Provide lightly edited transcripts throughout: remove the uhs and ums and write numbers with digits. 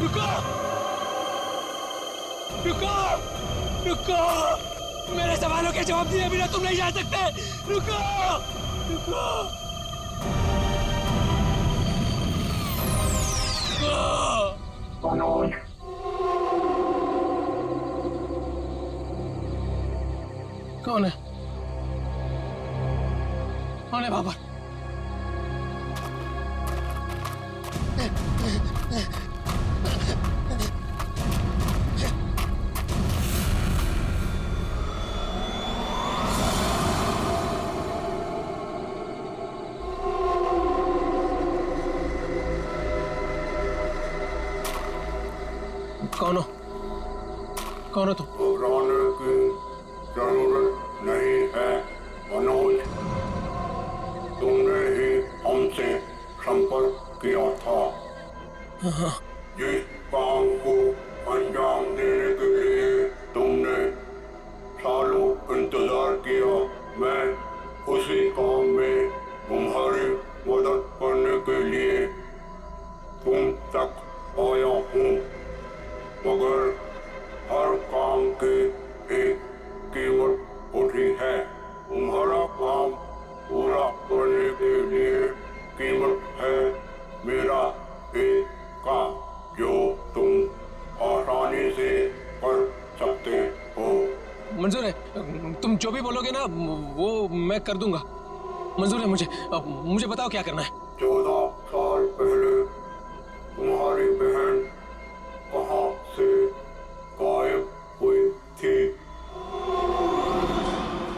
रुको, रुको, रुको, मेरे सवालों के जवाब दिए बिना तुम नहीं जा सकते। रुको, रुको, रुको। कौन है? कौन है बाबर? कौन हो? कौन हो तुम? घबराने की जरूरत नहीं है मनोज, तुमने ही हमसे संपर्क किया था। जिस काम को अंजाम देने के लिए तुमने सालों इंतजार किया, मैं उसी काम में तुम्हारी मदद करने के लिए तुम तक आया हूँ, मगर हर काम के एक कीमत होती है। तुम्हारा काम पूरा करने के लिए कीमत है मेरा एक काम जो तुम आसानी से कर सकते हो। मंजूर है, तुम जो भी बोलोगे ना वो मैं कर दूंगा। मंजूर है मुझे। मुझे बताओ क्या करना है। 14 साल पहले तुम्हारी बहन कहाँ से गायब हुई थी?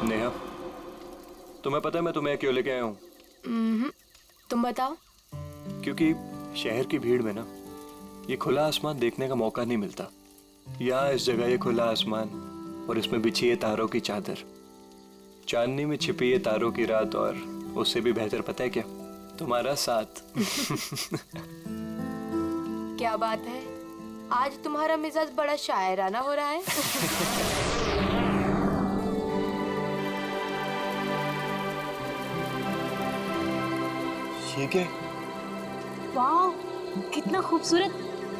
नेहा, तुम्हें पता है मैं तुम्हें क्यों लेके आया हूँ? तुम बताओ। क्योंकि शहर की भीड़ में ना ये खुला आसमान देखने का मौका नहीं मिलता। यहाँ इस जगह ये खुला आसमान और इसमें बिछी है तारों की चादर, चांदनी में छिपी है तारों की रात, और उससे भी बेहतर पता है क्या? तुम्हारा साथ। क्या बात है, आज तुम्हारा मिजाज बड़ा शायराना हो रहा है। ये क्या? वाह, कितना खूबसूरत,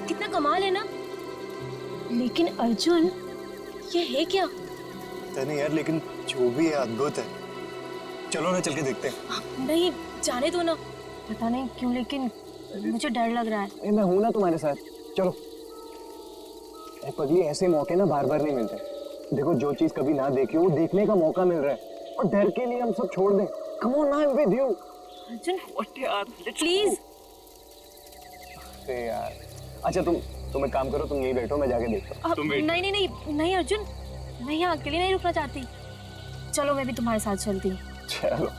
कितना कमाल है ना। लेकिन अर्जुन, ये है क्या? नहीं यार, लेकिन जो भी है अद्भुत है। चलो ना, चल के देखते हैं। नहीं, जाने दो ना। पता नहीं क्यों लेकिन मुझे डर लग रहा है। मैं हूं ना तुम्हारे साथ, चलो। पगली, ऐसे मौके ना बार बार नहीं मिलते। देखो, जो चीज कभी ना देखी हो वो देखने का मौका मिल रहा है, और डर के लिए हम सब छोड़ दें। Come on, I am with you. Arjun, please. अरे यार, अच्छा तुम एक काम करो, तुम यहीं बैठो, मैं जाके देखता हूँ। नहीं नहीं नहीं नहीं अर्जुन, मैं यहाँ अकेले नहीं रुकना चाहती। चलो, मैं भी तुम्हारे साथ चलती हूँ। चलो।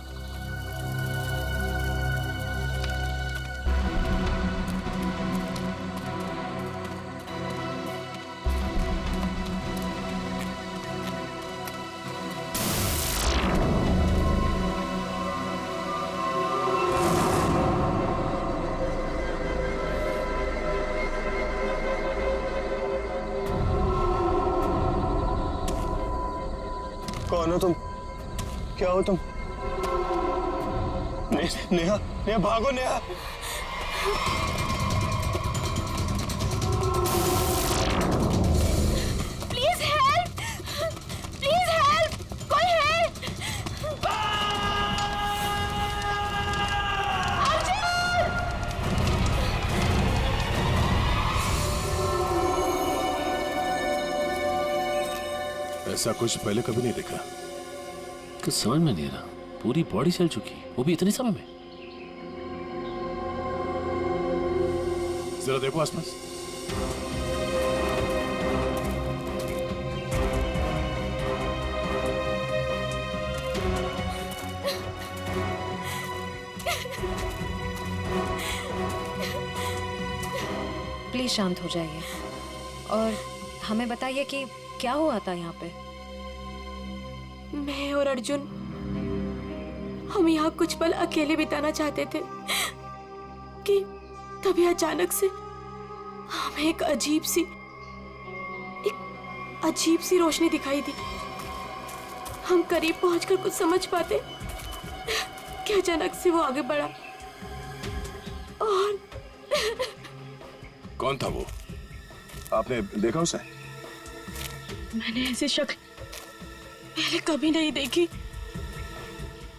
कौन हो तुम? क्या हो तुम? नेहा, नेहा भागो Neha. Please help, please help, कोई है? ऐसा कुछ पहले कभी नहीं देखा। कुछ समझ में नहीं आ रहा, पूरी बॉडी चल चुकी, वो भी इतने समय में। जरा देखो आसपास। प्लीज शांत हो जाइए और हमें बताइए कि क्या हुआ था यहाँ पे। मैं और अर्जुन, हम यहाँ कुछ पल अकेले बिताना चाहते थे कि तभी अचानक से हमें एक अजीब सी रोशनी दिखाई दी। हम करीब पहुंचकर कुछ समझ पाते कि अचानक से वो आगे बढ़ा और कौन था वो? आपने देखा उसे? मैंने ऐसी शक्ल पहले कभी नहीं देखी।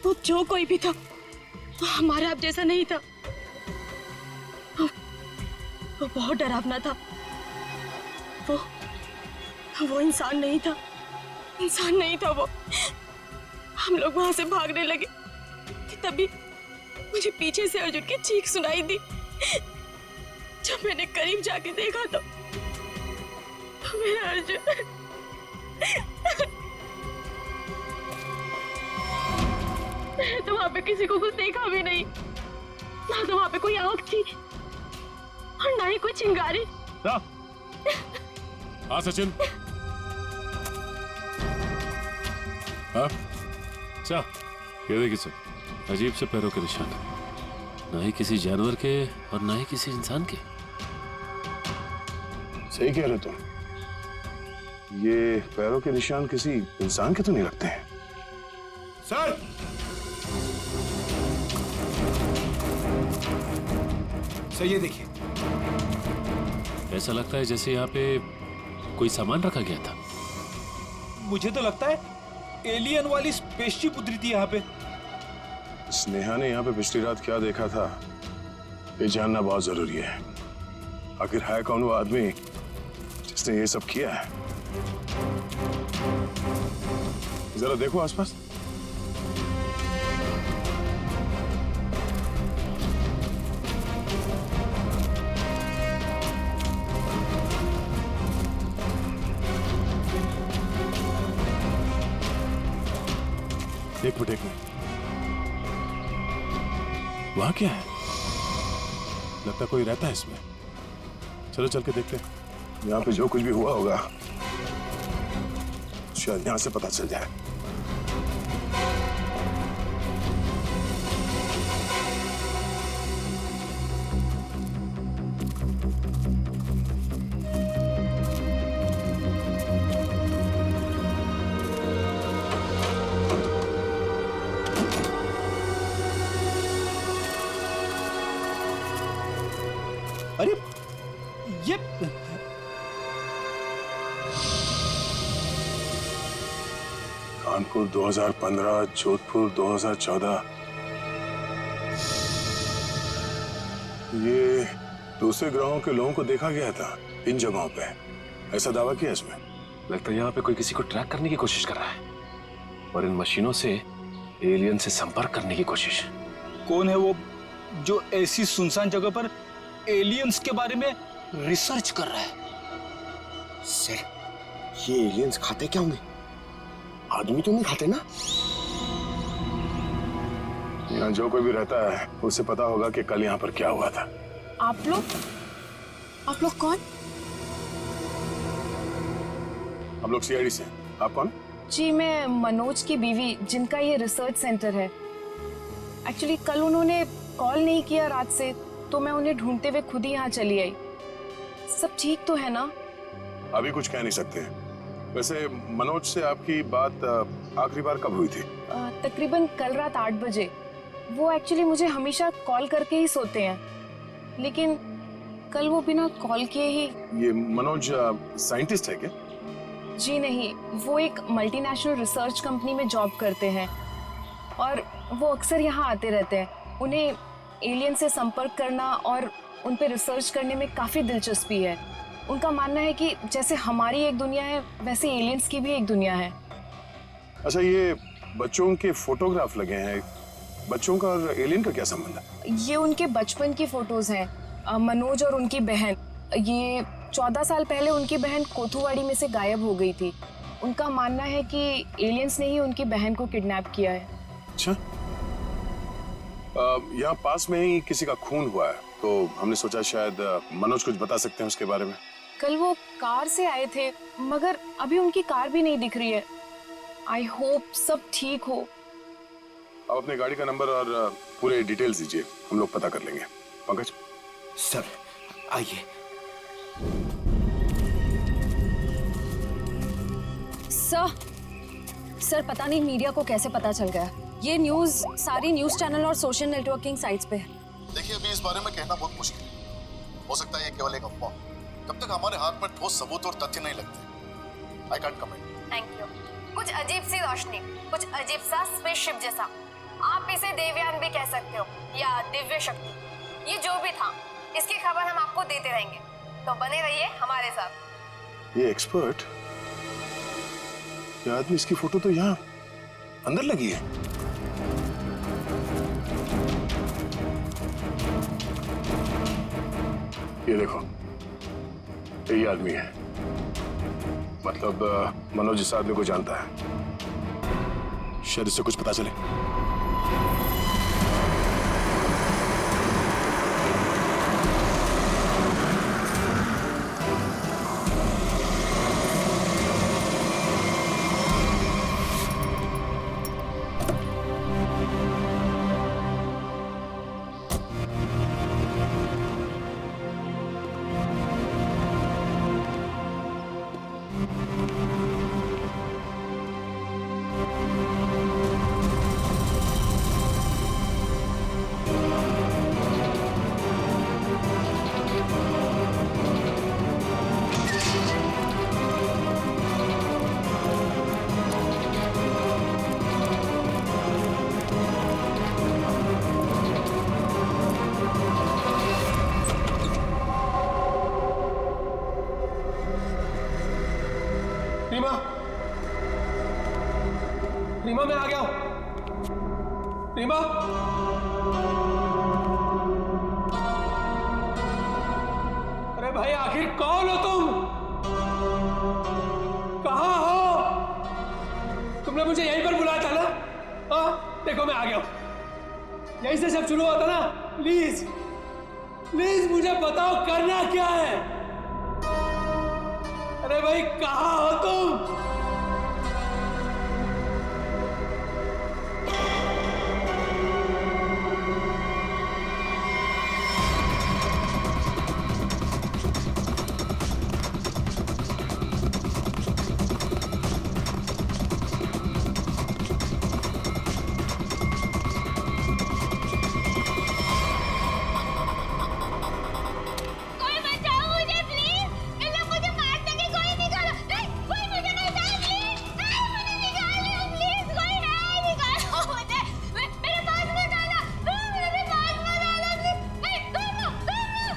वो जो कोई भी था वो हमारे आप जैसा नहीं था। वो बहुत डरावना था। वो इंसान नहीं था। इंसान नहीं था वो। हम लोग वहां से भागने लगे कि तभी मुझे पीछे से अर्जुन की चीख सुनाई दी। जब मैंने करीब जाके देखा तो मेरा अर्जुन मैंने तो वहां पे किसी को कुछ देखा भी नहीं। ना तो वहां पे कोई आंख थी और ना ही कोई चिंगारी। हाँ सचिन। हाँ क्या? ये देखिए सर, अजीब से पैरों के निशान, ना ही किसी जानवर के और ना ही किसी इंसान के। सही कह रहे तुम। ये पैरों के निशान किसी इंसान के तो नहीं लगते हैं। सर सर ये देखिए, ऐसा लगता है जैसे यहाँ पे कोई सामान रखा गया था। मुझे तो लगता है एलियन वाली स्पेसशिप उतरी थी यहाँ पे। स्नेहा ने यहाँ पे पिछली रात क्या देखा था ये जानना बहुत जरूरी है। आखिर है कौन वो आदमी जिसने ये सब किया है? जरा देखो आसपास। एक मिनट वहां क्या है? लगता कोई रहता है इसमें। चलो चल के देखते हैं। यहाँ पे जो कुछ भी हुआ होगा शायद यहाँ से पता चल जाए। अरे ये कानपुर 2015, जोधपुर 2014। ये दूसरे ग्रहों के लोगों को देखा गया था इन जगहों पे, ऐसा दावा किया इसमें। लगता है यहाँ पे कोई किसी को ट्रैक करने की कोशिश कर रहा है और इन मशीनों से एलियन से संपर्क करने की कोशिश। कौन है वो जो ऐसी सुनसान जगह पर एलियंस के बारे में रिसर्च कर रहा है? सर, ये एलियंस खाते क्या होंगे? आदमी तो नहीं खाते ना? यहाँ जो कोई भी रहता है उसे पता होगा कि कल यहाँ पर क्या हुआ था। आप लोग कौन? हम लोग सीआईडी से। आप कौन? जी मैं मनोज की बीवी, जिनका ये रिसर्च सेंटर है। एक्चुअली कल उन्होंने कॉल नहीं किया रात से, तो मैं उन्हें ढूंढते हुए खुद ही यहाँ चली आई। सब ठीक तो है ना? अभी कुछ कह नहीं सकते। वैसे मनोज से आपकी बात आखिरी बार कब हुई थी? तकरीबन कल रात 8 बजे। वो एक्चुअली मुझे हमेशा कॉल करके ही सोते हैं, लेकिन कल वो बिना कॉल किए ही। ये मनोज साइंटिस्ट है क्या? जी नहीं, वो एक मल्टीनेशनल रिसर्च कंपनी में जॉब करते हैं और वो अक्सर यहाँ आते रहते हैं। उन्हें एलियन से संपर्क करना और उन पे रिसर्च करने में काफ़ी दिलचस्पी है। उनका मानना है कि जैसे हमारी एक दुनिया है वैसे एलियंस की भी एक दुनिया है। अच्छा, ये बच्चों के फोटोग्राफ लगे हैं, बच्चों का और एलियन का क्या संबंध है? ये उनके बचपन की फोटोज हैं, मनोज और उनकी बहन। ये 14 साल पहले उनकी बहन कोथुवाड़ी में से गायब हो गई थी। उनका मानना है कि एलियंस ने ही उनकी बहन को किडनैप किया है। अच्छा, यहाँ पास में ही किसी का खून हुआ है, तो हमने सोचा शायद मनोज कुछ बता सकते हैं उसके बारे में। कल वो कार से आए थे, मगर अभी उनकी कार भी नहीं दिख रही है। आई होप सब ठीक हो। आप अपने गाड़ी का नंबर और पूरे डिटेल्स दीजिए, हम लोग पता कर लेंगे। पंकज सर आइए। सर, सर पता नहीं मीडिया को कैसे पता चल गया। ये न्यूज़ सारी न्यूज़ चैनल और सोशल नेटवर्किंग साइट्स पे है। देखिए अभी इस बारे में कहना बहुत मुश्किल है। हो सकता है ये केवल एक अफवाह, जब तक हमारे हाथ में ठोस सबूत और तथ्य नहीं लगते। I can't comment. Thank you. कुछ अजीब सी रोशनी, कुछ अजीब सा स्पेसशिप जैसा, आप इसे देवयान भी कह सकते हो या दिव्य शक्ति, ये जो भी था इसकी खबर हम आपको देते रहेंगे, तो बने रहिए हमारे साथ। ये एक्सपर्ट, ये आदमी, इसकी फोटो तो यहाँ अंदर लगी है। ये देखो, यही आदमी है। मतलब मनोज इस आदमी को जानता है। शायद इससे कुछ पता चले। रीमा, मैं आ गया हूं। रीमा, अरे भाई आखिर कौन हो तुम? कहां हो? तुमने मुझे यहीं पर बुलाया था ना? हाँ, देखो मैं आ गया हूं। यहीं से सब शुरू हुआ था ना? प्लीज प्लीज मुझे बताओ करना क्या है? अरे भाई कहां हो तुम?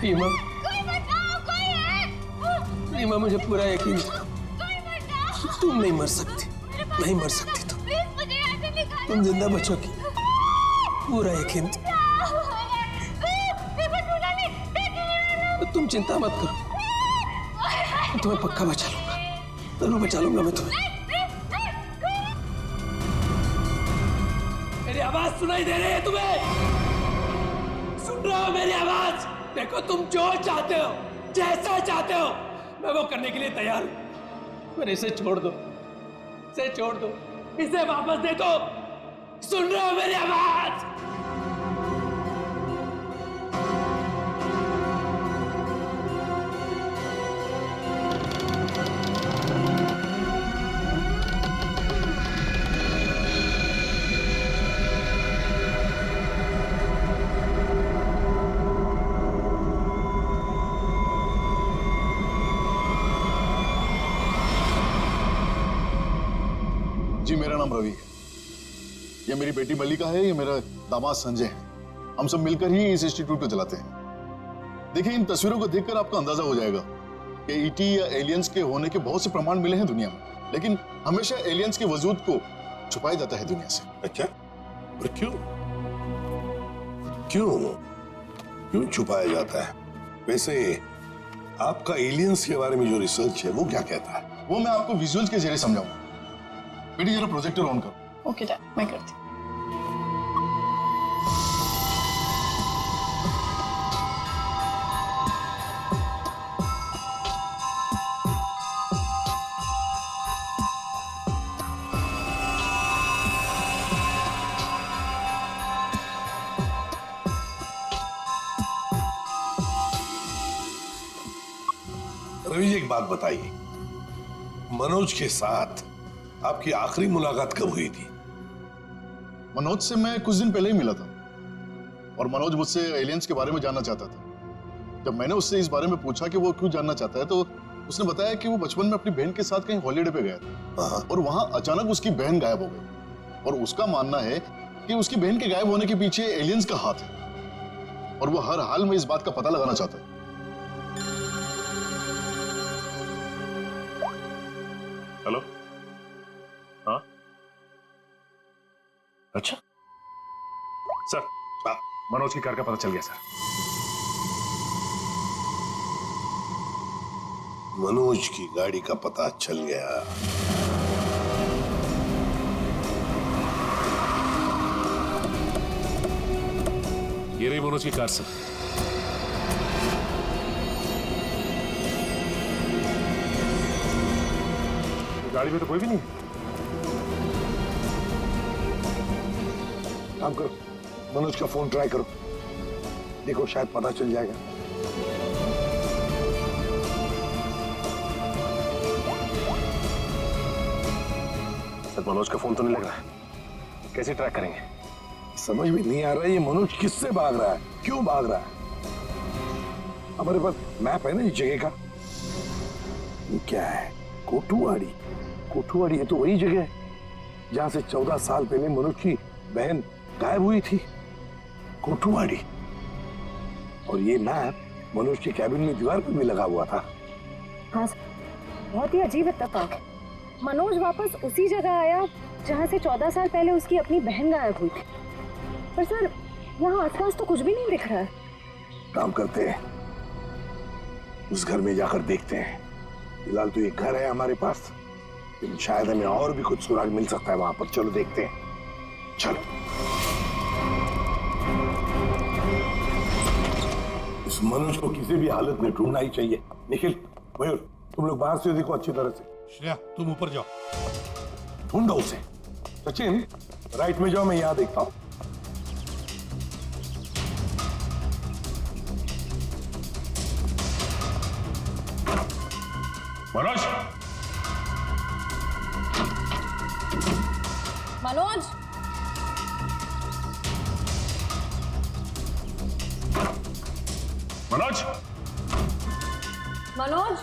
रीमा, रीमा मुझे पूरा यकीन है तुम नहीं मर सकती, नहीं मर सकती तुम जिंदा बचोगी, पूरा यकीन। तुम चिंता मत करो, मैं तुम्हें पक्का बचा लूंगा, जरूर बचा लूंगा मैं तुम्हें। मेरी आवाज सुनाई दे रही है तुम्हें? सुन रहे हो मेरी आवाज? देखो तुम जो चाहते हो, जैसा चाहते हो, मैं वो करने के लिए तैयार हूं, पर इसे छोड़ दो, इसे छोड़ दो, इसे वापस दे दो। सुन रहे हो मेरी आवाज? जी मेरा नाम रवि है, ये मेरी बेटी मल्लिका है, ये मेरा दामाद संजय है। हम सब मिलकर ही इस इंस्टीट्यूट को चलाते हैं। देखिए इन तस्वीरों को देखकर आपको अंदाजा हो जाएगा कि ईटी या एलियंस के होने के बहुत से प्रमाण मिले हैं दुनिया में, लेकिन हमेशा एलियंस के वजूद को छुपाया जाता है दुनिया से। अच्छा, और क्यों क्यों क्यों छुपाया जाता है? वैसे आपका एलियंस के बारे में जो रिसर्च है वो क्या कहता है? वो मैं आपको विजुअल्स के जरिए समझाऊंगा। बेटी जरा प्रोजेक्टर ऑन करो। ओके डैड, मैं करती हूँ। रवि जी एक बात बताइए, मनोज के साथ आपकी आखिरी मुलाकात कब हुई थी? मनोज से मैं कुछ दिन पहले ही मिला था और मनोज मुझसे एलियंस के बारे में जानना चाहता था। जब मैंने उससे इस बारे में पूछा कि वो क्यों जानना चाहता है तो उसने बताया कि वो बचपन में अपनी बहन के साथ कहीं हॉलीडे पे गया था और वहां अचानक उसकी बहन गायब हो गई और उसका मानना है कि उसकी बहन के गायब होने के पीछे एलियंस का हाथ है और वो हर हाल में इस बात का पता लगाना चाहता है। हेलो, हाँ, अच्छा सर, मनोज की कार का पता चल गया सर। मनोज की गाड़ी का पता चल गया। ये रही मनोज की कार सर। गाड़ी में तो कोई भी नहीं। काम करो, मनोज का फोन ट्राई करो, देखो शायद पता चल जाएगा। सर मनोज का फोन तो नहीं लग रहा है, कैसे ट्रैक करेंगे? समझ में नहीं आ रहा है ये मनोज किससे भाग रहा है, क्यों भाग रहा है। हमारे पास मैप है ना इस जगह का। ये क्या है? कोठुआड़ी। कोठुआड़ी है तो वही जगह है जहां से 14 साल पहले मनोज की बहन गायब हुई थी। कोठुआड़ी। और ये मैप मनोज के कैबिन में दीवार पर भी लगा हुआ था। हाँ, बहुत ही अजीब इत्तेफाक। मनोज वापस उसी जगह आया जहाँ से 14 साल पहले उसकी अपनी बहन गायब हुई थी। पर सर, यहाँ आसपास तो कुछ भी नहीं दिख रहा है। काम करते हैं, उस घर में जाकर देखते हैं। फिलहाल तो ये घर है हमारे पास, लेकिन शायद हमें और भी कुछ सुराग मिल सकता है वहां पर। चलो देखते हैं, चलो। इस मनोज को किसी भी हालत में ढूंढना ही चाहिए। निखिल, मयूर, तुम लोग बाहर से देखो अच्छी तरह से। श्रेया, तुम ऊपर जाओ, ढूंढो उसे। सचिन, राइट में जाओ, मैं यहां देखता हूं। मनोज, मनोज, मनोज, मनोज,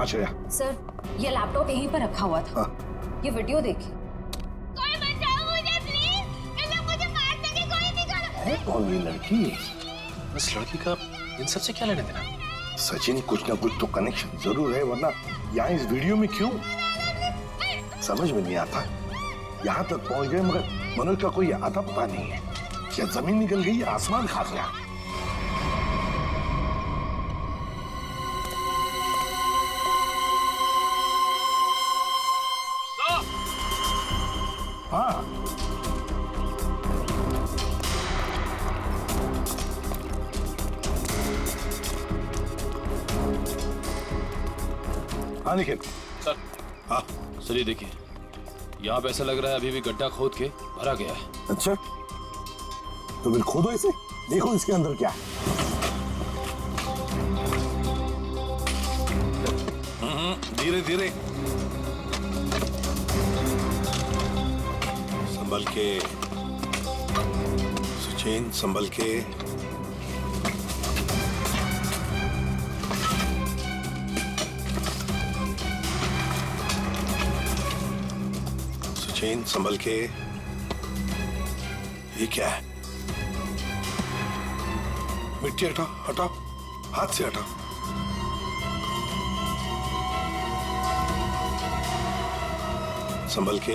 श्रेया। सर, ये लैपटॉप यहीं पर रखा हुआ था। ये वीडियो देखिए। कोई बचाओ मुझे प्लीज, ये लोग मुझे मार देंगे, कोई निकालो। है कौन ये लड़की? इस लड़की का इन सब से क्या लेना देना? सचिन, कुछ ना कुछ तो कनेक्शन जरूर है, वरना यहाँ इस वीडियो में क्यों? समझ में नहीं आता। यहाँ तक पहुंच गए मगर मनोज का कोई आता पता नहीं है। क्या जमीन निकल गई या आसमान खा गया? हाँ, हाँ निखिल। सर, हाँ सर ये देखिए, यहाँ पे ऐसा लग रहा है अभी भी गड्ढा खोद के भरा गया है। अच्छा, तो फिर खोदो इसे, देखो इसके अंदर क्या है। धीरे धीरे, संभल के सचिन, संभल के। सचिन, संभल के। ये क्या है? मिट्टी हटा, हटा, हाथ से हटा। संभल के।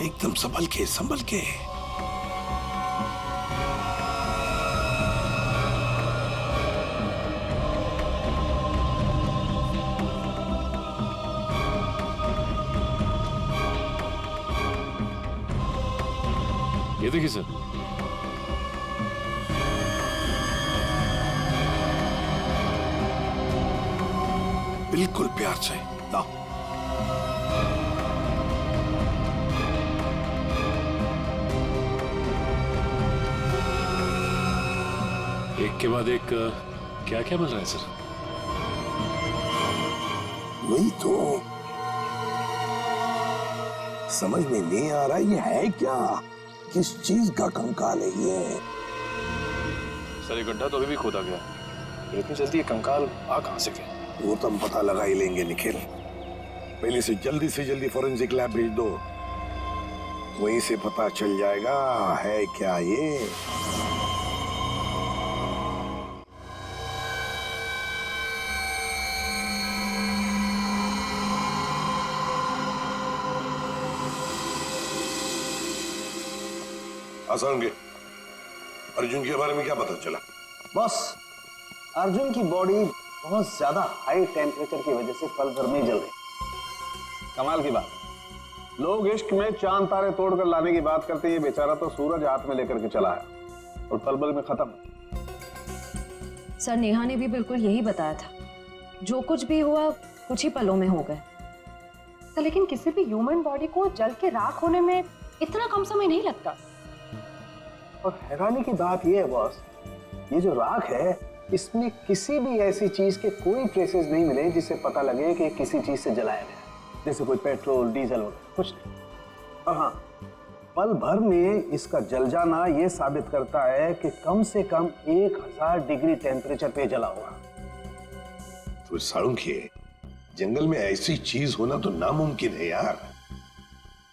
एकदम संभल के, संभल के। ये देखिए सर। बिल्कुल प्यार से लाओ। एक के बाद एक क्या क्या मिल रहा है सर? वही तो समझ में नहीं आ रहा ये है क्या, किस चीज का कंकाल है ये? सर ये गड्ढा तो अभी भी खोदा गया है, इतनी जल्दी ये कंकाल आ कहां से गए? वो तो हम पता लगा ही लेंगे निखिल। पहले से जल्दी फॉरेंसिक लैब भेज दो, वहीं से पता चल जाएगा है क्या ये। आसान के अर्जुन के बारे में क्या पता चला? बॉस, अर्जुन की बॉडी बहुत ज्यादा हाई टेम्परेचर की वजह से पल भर में जल गई। कमाल की बात, लोग इश्क में चांद तारे तोड़कर लाने की बात करते हैं, ये बेचारा तो सूरज हाथ में लेकर के चला है और पल भर में खत्म। सर नेहा ने भी बिल्कुल यही बताया था, जो कुछ भी हुआ कुछ ही पलों में हो गए। तो लेकिन किसी भी ह्यूमन बॉडी को जल के राख होने में इतना कम समय नहीं लगता। और हैरानी की बात यह है बॉस, ये जो राख है इसमें किसी भी ऐसी चीज के कोई ट्रेसेस नहीं मिले जिससे पता लगे कि किसी चीज से जलाया गया, जैसे कोई पेट्रोल डीजल वगैरह कुछ नहीं। और हाँ, पल भर में इसका जल जाना यह साबित करता है कि कम से कम 1000 डिग्री टेम्परेचर पे जला होगा। तो साळुंखे, जंगल में ऐसी चीज होना तो नामुमकिन है यार।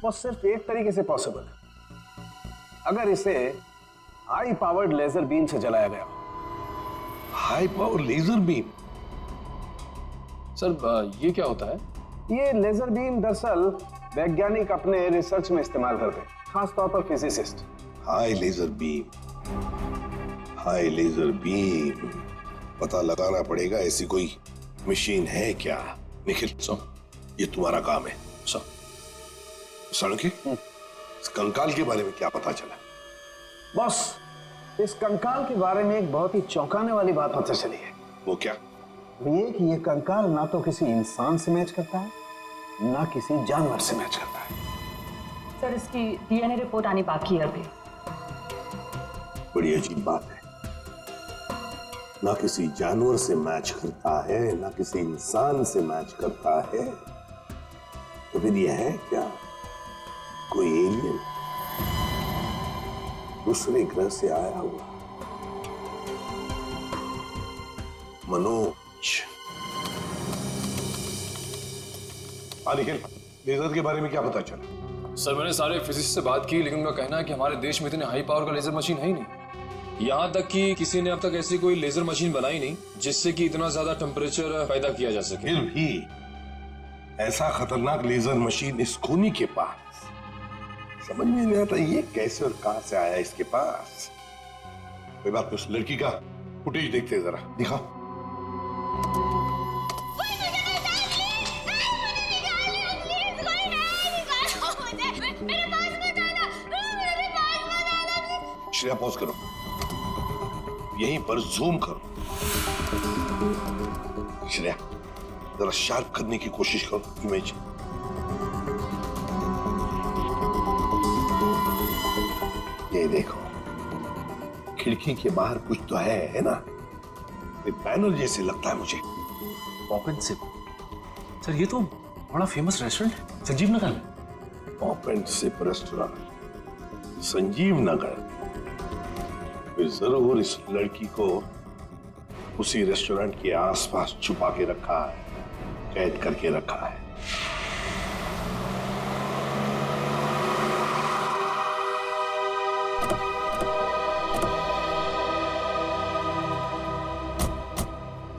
बस सिर्फ एक तरीके से पॉसिबल है, अगर इसे हाई पावर्ड लेजर बीम से जलाया गया। High power laser beam? Sir ये क्या होता है? ये लेजर बीम दरअसल वैज्ञानिक अपने रिसर्च में इस्तेमाल करते हैं, खासतौर पर फिजिसिस्ट। हाई लेजर बीम, पता लगाना पड़ेगा ऐसी कोई मशीन है क्या। निखिल, ये तुम्हारा काम है। साळुंखे, इस कंकाल के बारे में क्या पता चला? बॉस, इस कंकाल के बारे में एक बहुत ही चौंकाने वाली बात पता चली है। वो क्या? ये कि ये कंकाल ना तो किसी इंसान से मैच करता है, ना किसी जानवर से मैच करता है। सर इसकी डीएनए रिपोर्ट आनी बाकी है अभी। बड़ी अजीब बात है, ना किसी जानवर से मैच करता है, ना किसी इंसान से मैच करता है। तो फिर ये है क्या, कोई एलियन दूसरे ग्रह से आया हुआ? मनोज, निखिल, लेजर के बारे में क्या पता चला? सर मैंने सारे फिजिसिस्ट से बात की, लेकिन उनका कहना है कि हमारे देश में इतने हाई पावर का लेजर मशीन है ही नहीं। यहाँ तक कि किसी ने अब तक ऐसी कोई लेजर मशीन बनाई नहीं जिससे कि इतना ज्यादा टेम्परेचर पैदा किया जा सके। फिर भी ऐसा खतरनाक लेजर मशीन इस खूनी के पास, समझ में नहीं आता ये कैसे और कहां से आया इसके पास। कोई बात नहीं, उस लड़की का फुटेज देखते हैं जरा, दिखाओ। श्रेया पॉज करो, यहीं पर जूम करो। श्रेया जरा शार्प करने की कोशिश करो इमेज। ये देखो, खिड़की के बाहर कुछ तो है ना, ये बैनर जैसे लगता है मुझे। Pop and SIP. सर ये तो बड़ा फेमस रेस्टोरेंट है संजीव नगर में। Pop and Sip restaurant Sanjeev Nagar. फिर जरूर इस लड़की को उसी रेस्टोरेंट के आसपास छुपा के रखा है, कैद करके रखा है।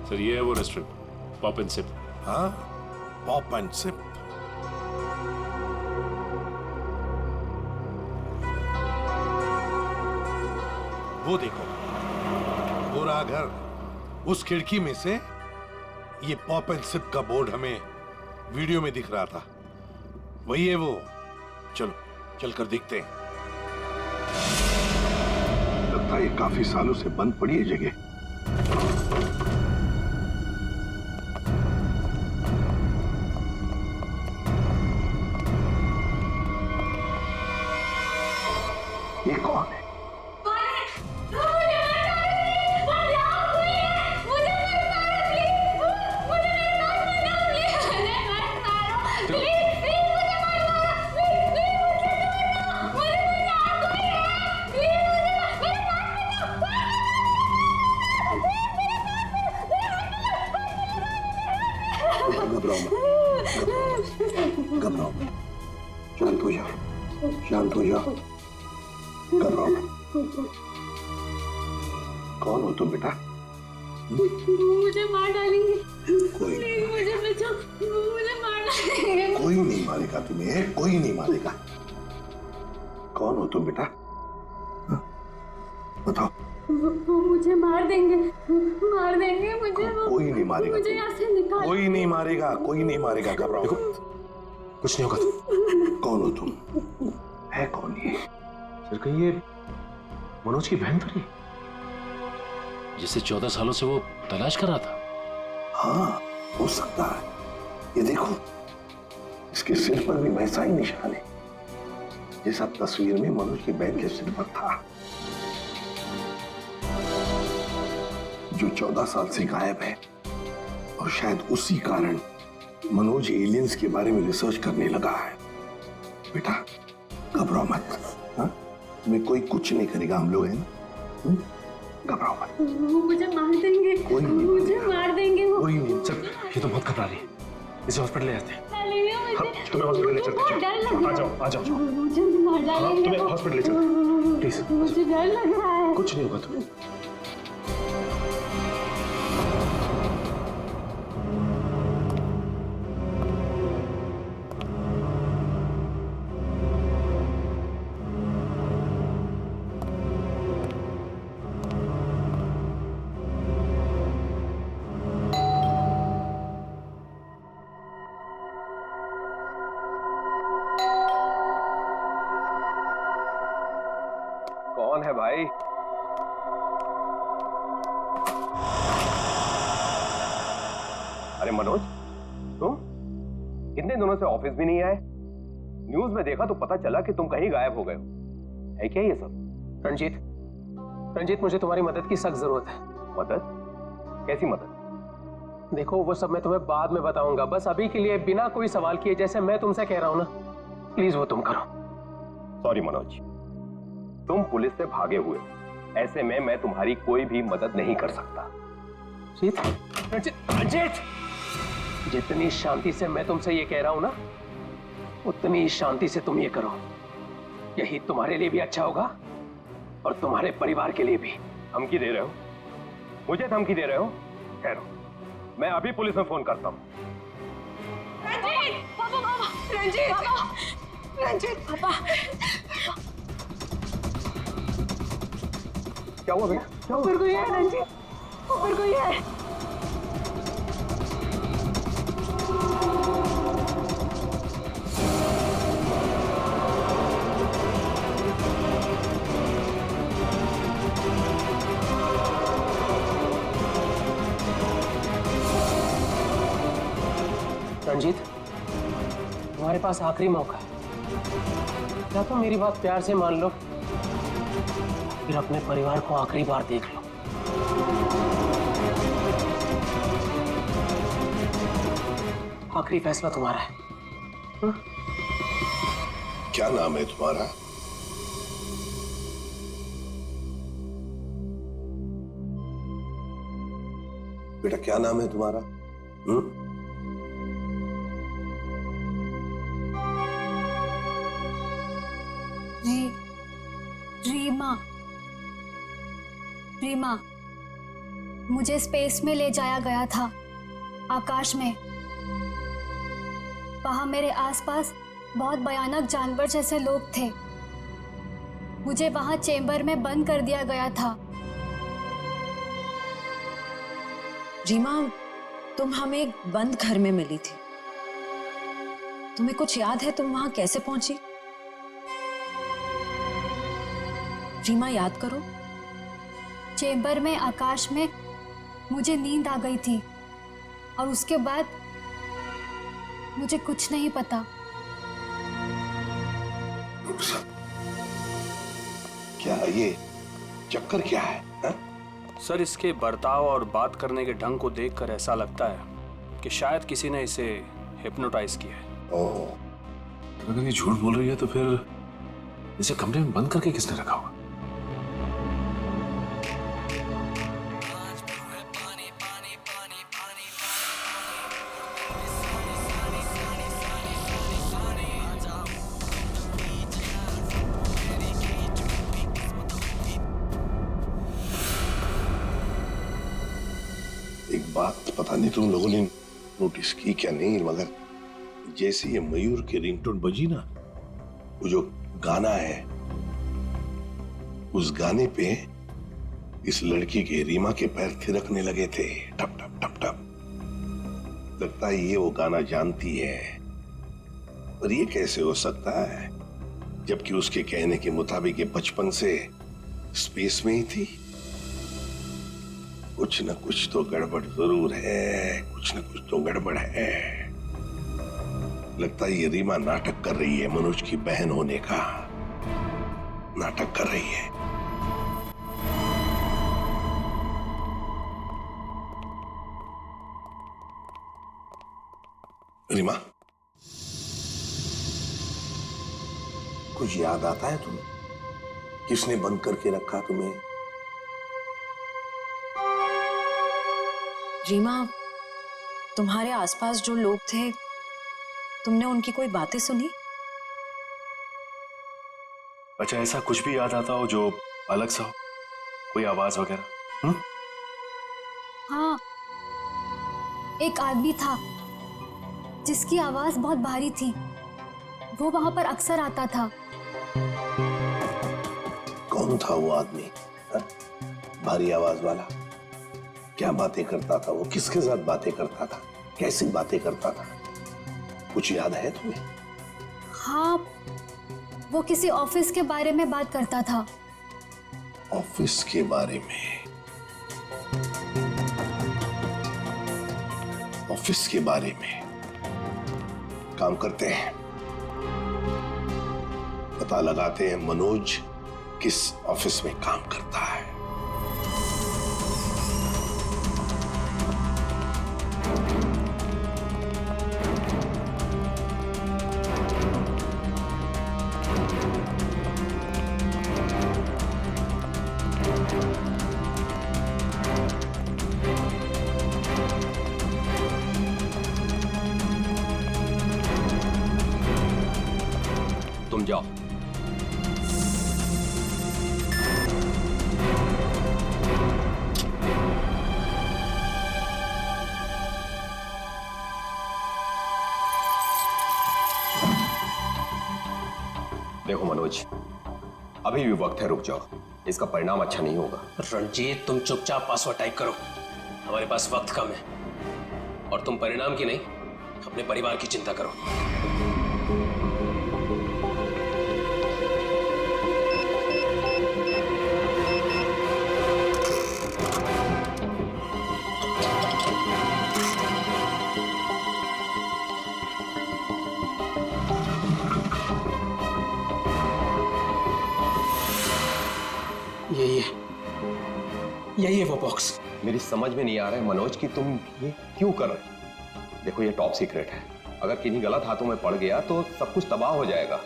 सर ये है वो रेस्टोरेंट, पॉप एंड सिप। हाँ, पॉप एंड सिप। वो देखो, पूरा घर, उस खिड़की में से ये पॉप एंड सिप का बोर्ड हमें वीडियो में दिख रहा था। वही है वो। चलो चलकर देखते हैं। हाँ, ये काफी सालों से बंद पड़ी है जगह। ये कौन है? घबराओ मत, शांत हो जाओ, शांत हो जाओ, घबराओ मत। कौन हो तुम बेटा? मुझे मार डालेंगे। कोई मुझे बचाओ, मुझे मार डालेंगे। कोई नहीं मारेगा तुम्हें, कोई नहीं मारेगा। कौन हो तुम बेटा? बताओ। वो मुझे मार देंगे मुझे। कोई नहीं मारेगा, मुझे यहाँ से निकाल। कोई नहीं मारेगा, कोई नहीं मारेगा, घबराओ। कुछ नहीं होगा। कौन हो तुम? है कौन ये? सर कहीं ये मनोज की बहन तो नहीं, जिसे 14 सालों से वो तलाश कर रहा था? हाँ, हो सकता है। ये देखो, इसके सिर पर भी वैसा ही निशान है जैसा तस्वीर में मनोज की बहन के सिर पर था, जो 14 साल से गायब है। और शायद उसी कारण मनोज एलियंस के बारे में रिसर्च करने लगा है। बेटा घबराओ मत, हाँ? तुम्हें कोई कुछ नहीं करेगा, हम लोग हैं ना, घबराओ मत। वो मुझे मार देंगे, कोई नहीं, मुझे मार देंगे वो। कोई नहीं। सर ये तो बहुत घबरा रही है, इसे हॉस्पिटल ले जाते हैं। तुम्हें हॉस्पिटल ले चलते हैं। आ जाओ आ जाओ। मुझे मार डालेंगे। तुम्हें हॉस्पिटल ले चलते हैं, प्लीज। मुझे डर लग रहा है। कुछ नहीं होगा तुम्हें। कौन है भाई? अरे मनोज, तुम कितने दिनों से ऑफिस भी नहीं आए? न्यूज में देखा तो पता चला कि तुम कहीं गायब हो गए हो। है क्या ये सब? रंजीत मुझे तुम्हारी मदद की सख्त जरूरत है। मदद? कैसी मदद? देखो वो सब मैं तुम्हें बाद में बताऊंगा, बस अभी के लिए बिना कोई सवाल किए जैसे मैं तुमसे कह रहा हूं ना, प्लीज वो तुम करो। सॉरी मनोज, तुम पुलिस से भागे हुए हो, ऐसे में मैं तुम्हारी कोई भी मदद नहीं कर सकता। रंजीत, जितनी शांति से मैं तुमसे ये कह रहा हूं ना, उतनी शांति से तुम ये करो। यही तुम्हारे लिए भी अच्छा होगा और तुम्हारे परिवार के लिए भी। धमकी दे रहे हो? मुझे धमकी दे रहे हो? ठहरो, मैं अभी पुलिस में फोन करता हूं। रंजीत पापा, रंजीत पापा, रंजीत पापा। क्या हुआ भैया? क्या हुआ? ऊपर कोई है रंजीत, ऊपर कोई है। रंजीत, तुम्हारे पास आखिरी मौका है, या तो मेरी बात प्यार से मान लो, फिर अपने परिवार को आखिरी बार देख लो। आखिरी फैसला तुम्हारा है। हा? क्या नाम है तुम्हारा? बेटा क्या नाम है तुम्हारा? रीमा। रीमा, मुझे स्पेस में ले जाया गया था, आकाश में। वहां मेरे आसपास बहुत भयानक जानवर जैसे लोग थे। मुझे वहां चेंबर में बंद कर दिया गया था। रीमा, तुम हमें एक बंद घर में मिली थी। तुम्हें कुछ याद है तुम वहां कैसे पहुंची? रीमा याद करो, चेंबर में आकाश में मुझे नींद आ गई थी और उसके बाद मुझे कुछ नहीं पता। क्या ये चक्कर क्या है हा? सर, इसके बर्ताव और बात करने के ढंग को देखकर ऐसा लगता है कि शायद किसी ने इसे हिप्नोटाइज किया है। ओह। अगर ये झूठ बोल रही है तो फिर इसे कमरे में बंद करके किसने रखा होगा? एक बात पता नहीं तुम लोगों ने नोटिस की क्या नहीं, मगर जैसे ये मयूर की रिंगटोन बजी ना, वो जो गाना है, उस गाने पे इस लड़की के रीमा के पैर थिरकने लगे थे, टप टप टप टप। लगता है ये वो गाना जानती है, पर ये कैसे हो सकता है जबकि उसके कहने के मुताबिक ये बचपन से स्पेस में ही थी। कुछ न कुछ तो गड़बड़ जरूर है, कुछ न कुछ तो गड़बड़ है। लगता है ये रीमा नाटक कर रही है, मनोज की बहन होने का नाटक कर रही है। रीमा, कुछ याद आता है तुम्हें? किसने बंद करके रखा तुम्हें? रीमा, तुम्हारे आसपास जो लोग थे, तुमने उनकी कोई बातें सुनी? अच्छा, ऐसा कुछ भी याद आता हो जो अलग सा हो, कोई आवाज वगैरह? हाँ, एक आदमी था जिसकी आवाज बहुत भारी थी। वो वहां पर अक्सर आता था। कौन था वो आदमी? हा? भारी आवाज वाला? क्या बातें करता था वो? किसके साथ बातें करता था? कैसी बातें करता था? कुछ याद है तुम्हें? हाँ, वो किसी ऑफिस के बारे में बात करता था। ऑफिस के बारे में? ऑफिस के बारे में? काम करते हैं, पता लगाते हैं मनोज किस ऑफिस में काम करता है। तुम जाओ। देखो मनोज, अभी भी वक्त है, रुक जाओ, इसका परिणाम अच्छा नहीं होगा। रणजीत, तुम चुपचाप पासवर्ड टाइप करो, हमारे पास वक्त कम है। और तुम परिणाम की नहीं, अपने परिवार की चिंता करो। यही है वो बॉक्स। मेरी समझ में नहीं आ रहा है मनोज कि तुम ये क्यों कर रहे हो। देखो, ये टॉप सीक्रेट है, अगर किन्हीं गलत हाथों में पड़ गया तो सब कुछ तबाह हो जाएगा।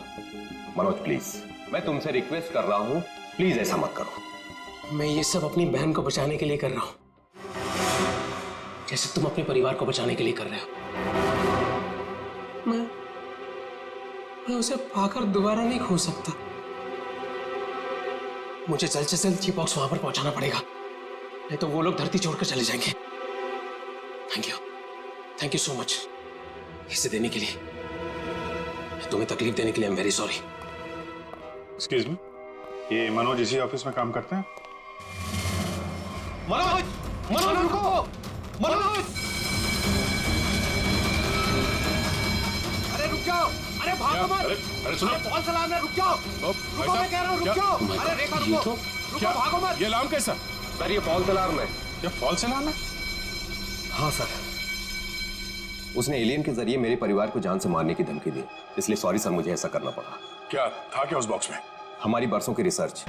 मनोज प्लीज, मैं तुमसे रिक्वेस्ट कर रहा हूं, प्लीज ऐसा मत करो। मैं ये सब अपनी बहन को बचाने के लिए कर रहा हूं, जैसे तुम अपने परिवार को बचाने के लिए कर रहे हो। मैं उसे पाकर दोबारा नहीं खो सकता। मुझे जल्द से जल्द ये बॉक्स वहां पर पहुंचाना पड़ेगा, नहीं तो वो लोग धरती छोड़कर चले जाएंगे। थैंक यू सो मच इसे देने के लिए, तुम्हें तकलीफ देने के लिए। I am very sorry. Excuse me, ये मनोज इसी ऑफिस में काम करते हैं? मनोज, मनोज रुको, मनोज! अरे रुक जाओ, अरे भागो मत! अरे सुनो, कॉल चलाना, रुक जाओ! रुको, मैं कह रहा हूँ, रुक जाओ! अरे रेखा रुको, रुको, भागो मत! ये अलार्म कैसा? सर ये फॉल्स अलार्म है। ये फॉल्स अलार्म है? हाँ सर, उसने एलियन के जरिए मेरे परिवार को जान से मारने की धमकी दी, इसलिए सॉरी सर, मुझे ऐसा करना पड़ा। क्या था क्या उस बॉक्स में? हमारी बरसों की रिसर्च,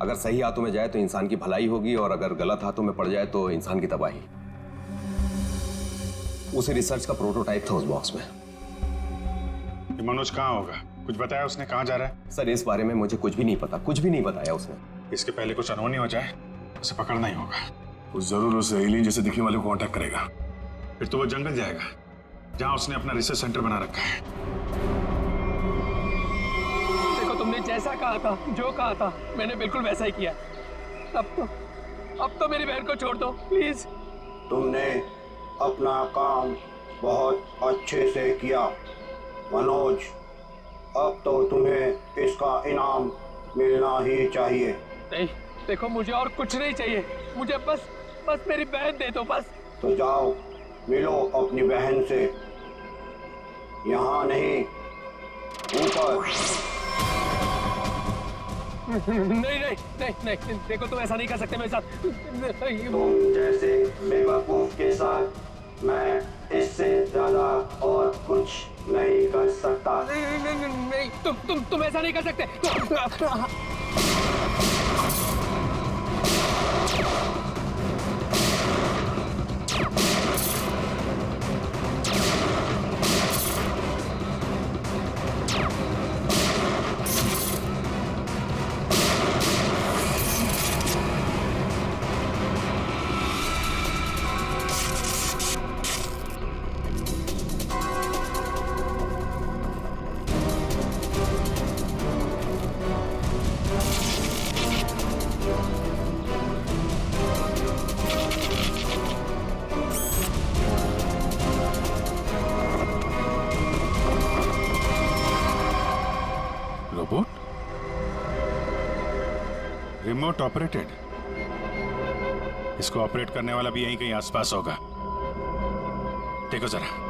अगर सही हाथों में जाए तो इंसान की भलाई होगी और अगर गलत हाथों में पड़ जाए तो इंसान की तबाही। उसी रिसर्च का प्रोटोटाइप था उस बॉक्स में। ये मनोज कहाँ होगा? कुछ बताया उसने कहाँ जा रहा है? सर इस बारे में मुझे कुछ भी नहीं पता, कुछ भी नहीं बताया उसने। इसके पहले कुछ अनहोनी हो जाए उसे पकड़ना ही होगा। वो जरूर उस एलियन जैसे दिखने वाले को कांटेक्ट करेगा, फिर तो वो जंगल जाएगा जहां उसने अपना रिसर्च सेंटर बना रखा है। देखो तुमने जैसा कहा था, जो कहा था, मैंने बिल्कुल वैसा ही किया। अब तो मेरी बहन को छोड़ दो प्लीज। तुमने अपना काम बहुत अच्छे से किया मनोज, अब तो तुम्हें इसका इनाम मिलना ही चाहिए। नहीं देखो, मुझे और कुछ नहीं चाहिए, मुझे बस मेरी बहन दे दो बस। तो जाओ मिलो अपनी बहन से, यहाँ नहीं ऊपर। नहीं, देखो तुम ऐसा नहीं कर सकते मेरे साथ। तुम जैसे बेवकूफ के साथ मैं इससे ज्यादा और कुछ नहीं कर सकता। नहीं, तुम ऐसा नहीं कर सकते। Remote operated? इसको ऑपरेट करने वाला भी यहीं कहीं आसपास होगा। देखो जरा।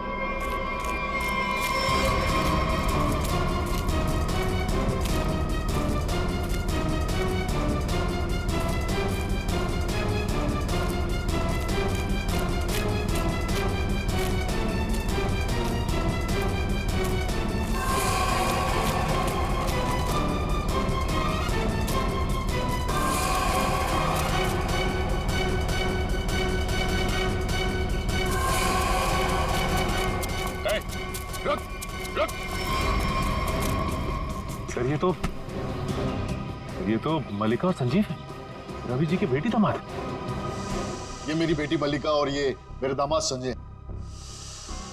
ये तो मल्लिका और संजीव है, रवि जी की बेटी दामाद। ये मेरी बेटी मल्लिका और ये मेरे दामाद संजय।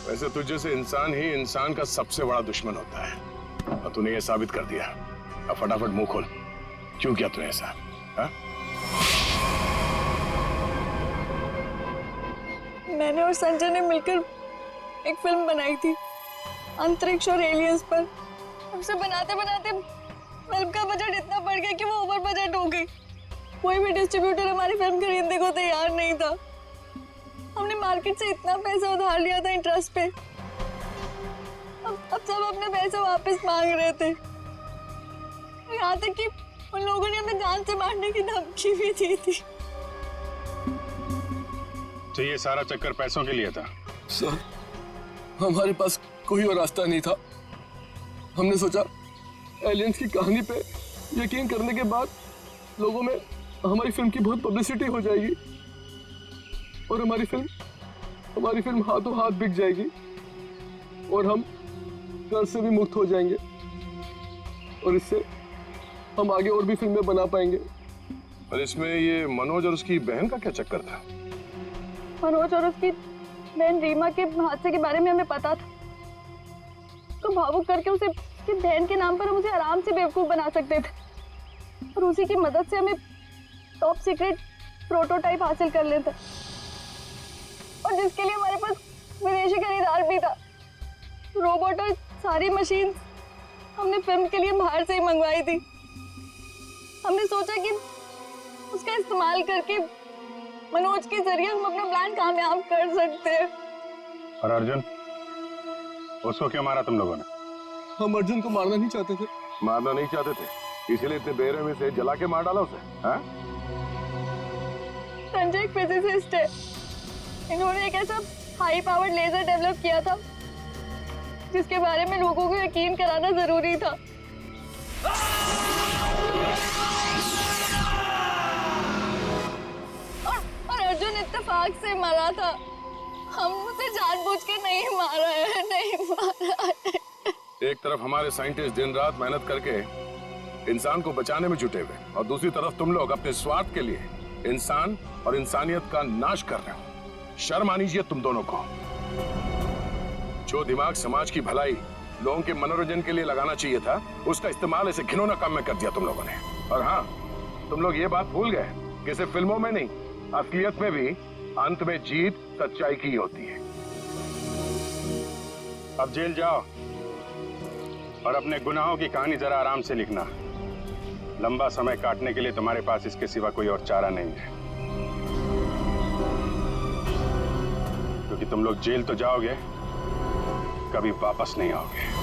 वैसे तुझ जैसे इंसान ही इंसान का सबसे बड़ा दुश्मन होता है और तूने ये साबित कर दिया। अब फटाफट मुंह खोल, क्यों किया तूने ऐसा? हा? मैंने और संजय ने मिलकर एक फिल्म बनाई थी अंतरिक्ष और एलियंस पर। उसे बनाते बनाते फिल्म का बजट इतना बढ़ गया कि वो ओवर बजट हो गई। कोई भी डिस्ट्रीब्यूटर हमारी फिल्म खरीदने को तैयार नहीं था। हमने मार्केट से इतना पैसा उधार लिया था इंटरेस्ट पे। अब सब अपने पैसे वापस मांग रहे थे। यहाँ तक कि उन लोगों ने हमें जान से मारने की धमकी भी दी थी। तो ये सारा चक्कर पैसों के लिए था? सर, हमारे पास कोई और रास्ता नहीं था। हमने सोचा एलियंस की कहानी पे यकीन करने के बाद लोगों में हमारी फिल्म की बहुत पब्लिसिटी हो जाएगी और हमारी फिल्म हाथों हाथ बिक जाएगी और हम कर्ज से भी मुक्त हो जाएंगे और इससे हम आगे और भी फिल्में बना पाएंगे। और इसमें ये मनोज और उसकी बहन का क्या चक्कर था? मनोज और उसकी बहन रीमा के हादसे के बारे में हमें पता था, तो भावुक करके उसे उसकी बहन के नाम पर हम उसे आराम से बेवकूफ बना सकते थे और उसी की मदद से हमें टॉप सीक्रेट प्रोटोटाइप हासिल कर लेते और जिसके लिए हमारे पास विदेशी खरीदार भी था। रोबोट और सारी मशीन हमने फिल्म के लिए बाहर से ही मंगवाई थी। हमने सोचा कि उसका इस्तेमाल करके मनोज के जरिए हम अपना प्लान कामयाब कर सकते हैं। और अर्जुन, उसको क्यों मारा तुम लोगों ने? हम अर्जुन को मारना नहीं चाहते थे। मारना नहीं चाहते थे, इसीलिए इतने बेरहमी से जला के मार डाला उसे? हाँ? संजय एक फिजिसिस्ट है। इन्होंने एक ऐसा हाई पावर्ड लेजर डेवलप किया था जिसके बारे में लोगों को यकीन कराना जरूरी था। और अर्जुन इत्तेफाक से मरा था। हम उसे जानबूझ के नहीं मारा है, नहीं मारा है। एक तरफ हमारे साइंटिस्ट दिन रात मेहनत करके इंसान को बचाने में जुटे हुए और दूसरी तरफ तुम लोग अपने स्वार्थ के लिए इंसान और इंसानियत का नाश कर रहे हो। शर्म आनी चाहिए तुम दोनों को। जो दिमाग समाज की भलाई, लोगों के मनोरंजन के लिए लगाना चाहिए था, उसका इस्तेमाल ऐसे घिनौना काम में कर दिया तुम लोगों ने। और हाँ, तुम लोग ये बात भूल गए कि सिर्फ फिल्मों में नहीं, असलियत में भी अंत में जीत सच्चाई की होती है। अब जेल जाओ और अपने गुनाहों की कहानी जरा आराम से लिखना। लंबा समय काटने के लिए तुम्हारे पास इसके सिवा कोई और चारा नहीं है, क्योंकि तुम लोग जेल तो जाओगे, कभी वापस नहीं आओगे।